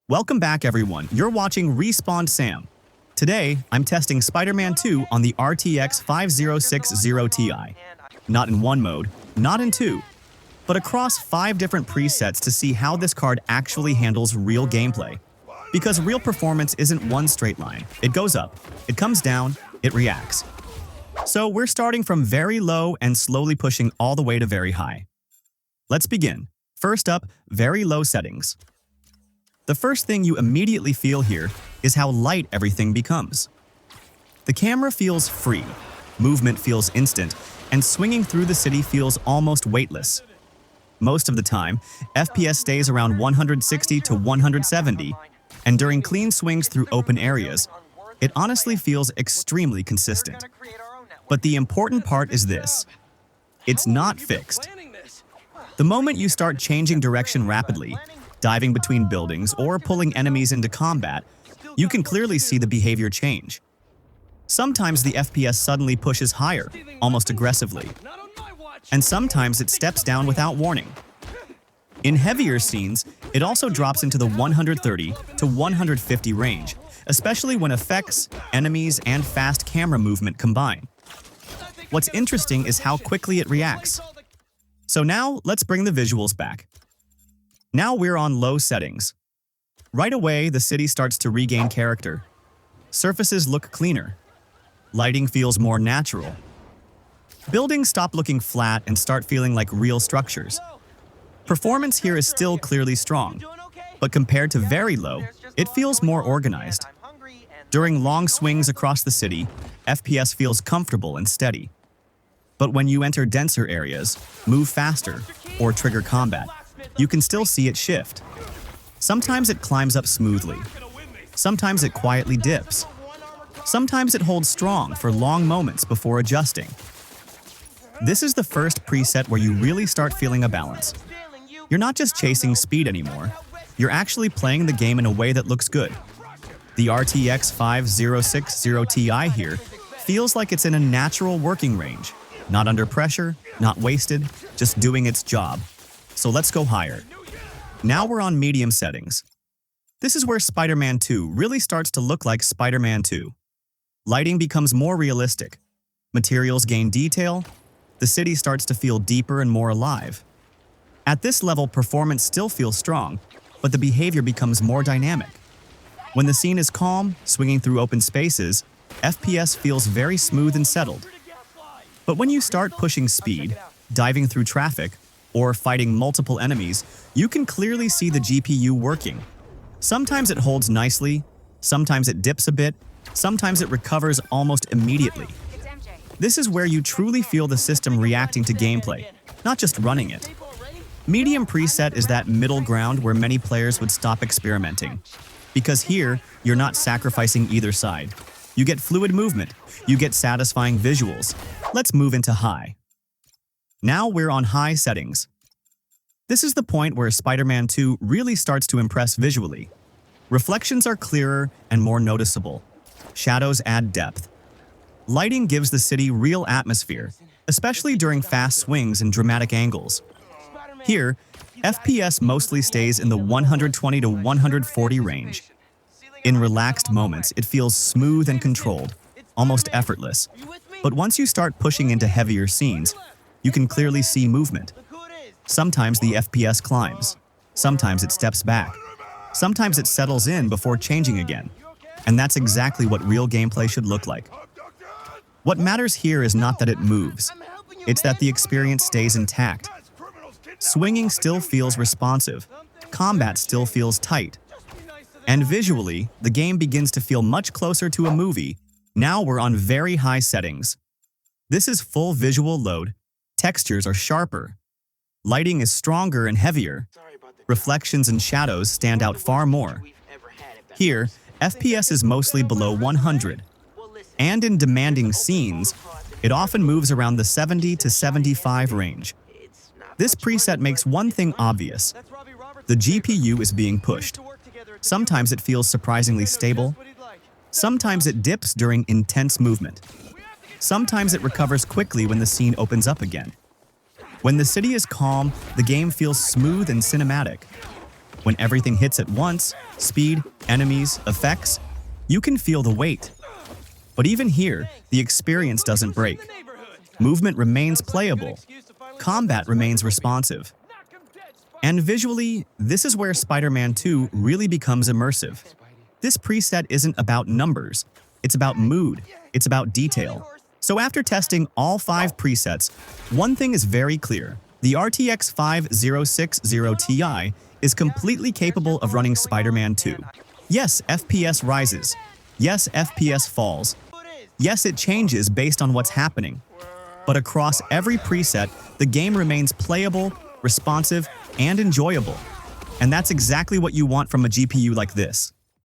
Welcome back, everyone. You're watching Respawn Sam. Today, I'm testing Spider-Man 2 on the RTX 5060 Ti. Not in one mode, not in two, but across 5 different presets to see how this card actually handles real gameplay. Because real performance isn't one straight line. It goes up, it comes down, it reacts. So we're starting from very low and slowly pushing all the way to very high. Let's begin. First up, very low settings. The first thing you immediately feel here is how light everything becomes. The camera feels free, movement feels instant, and swinging through the city feels almost weightless. Most of the time, FPS stays around 160 to 170, and during clean swings through open areas, it honestly feels extremely consistent. But the important part is this: it's not fixed. The moment you start changing direction rapidly, diving between buildings, or pulling enemies into combat, you can clearly see the behavior change. Sometimes the FPS suddenly pushes higher, almost aggressively, and sometimes it steps down without warning. In heavier scenes, it also drops into the 130 to 150 range, especially when effects, enemies, and fast camera movement combine. What's interesting is how quickly it reacts. So now, let's bring the visuals back. Now we're on low settings. Right away, the city starts to regain character. Surfaces look cleaner. Lighting feels more natural. Buildings stop looking flat and start feeling like real structures. Performance here is still clearly strong, but compared to very low, it feels more organized. During long swings across the city, FPS feels comfortable and steady. But when you enter denser areas, move faster, or trigger combat, you can still see it shift. Sometimes it climbs up smoothly. Sometimes it quietly dips. Sometimes it holds strong for long moments before adjusting. This is the first preset where you really start feeling a balance. You're not just chasing speed anymore. You're actually playing the game in a way that looks good. The RTX 5060 Ti here feels like it's in a natural working range. Not under pressure, not wasted, just doing its job. So let's go higher. Now we're on medium settings. This is where Spider-Man 2 really starts to look like Spider-Man 2. Lighting becomes more realistic. Materials gain detail. The city starts to feel deeper and more alive. At this level, performance still feels strong, but the behavior becomes more dynamic. When the scene is calm, swinging through open spaces, FPS feels very smooth and settled. But when you start pushing speed, diving through traffic, or fighting multiple enemies, you can clearly see the GPU working. Sometimes it holds nicely, sometimes it dips a bit, sometimes it recovers almost immediately. This is where you truly feel the system reacting to gameplay, not just running it. Medium preset is that middle ground where many players would stop experimenting. Because here, you're not sacrificing either side. You get fluid movement, you get satisfying visuals. Let's move into high. Now we're on high settings. This is the point where Spider-Man 2 really starts to impress visually. Reflections are clearer and more noticeable. Shadows add depth. Lighting gives the city real atmosphere, especially during fast swings and dramatic angles. Here, FPS mostly stays in the 120 to 140 range. In relaxed moments, it feels smooth and controlled, almost effortless. But once you start pushing into heavier scenes, you can clearly see movement. Sometimes the FPS climbs. Sometimes it steps back. Sometimes it settles in before changing again. And that's exactly what real gameplay should look like. What matters here is not that it moves. It's that the experience stays intact. Swinging still feels responsive. Combat still feels tight. And visually, the game begins to feel much closer to a movie. Now we're on very high settings. This is full visual load. Textures are sharper. Lighting is stronger and heavier. Reflections and shadows stand out far more. Here, FPS is mostly below 100. And in demanding scenes, it often moves around the 70 to 75 range. This preset makes one thing obvious. The GPU is being pushed. Sometimes it feels surprisingly stable. Sometimes it dips during intense movement. Sometimes it recovers quickly when the scene opens up again. When the city is calm, the game feels smooth and cinematic. When everything hits at once, speed, enemies, effects, you can feel the weight. But even here, the experience doesn't break. Movement remains playable. Combat remains responsive. And visually, this is where Spider-Man 2 really becomes immersive. This preset isn't about numbers. It's about mood. It's about detail. So after testing all 5 presets, one thing is very clear. The RTX 5060 Ti is completely capable of running Spider-Man 2. Yes, FPS rises. Yes, FPS falls. Yes, it changes based on what's happening. But across every preset, the game remains playable, responsive, and enjoyable. And that's exactly what you want from a GPU like this.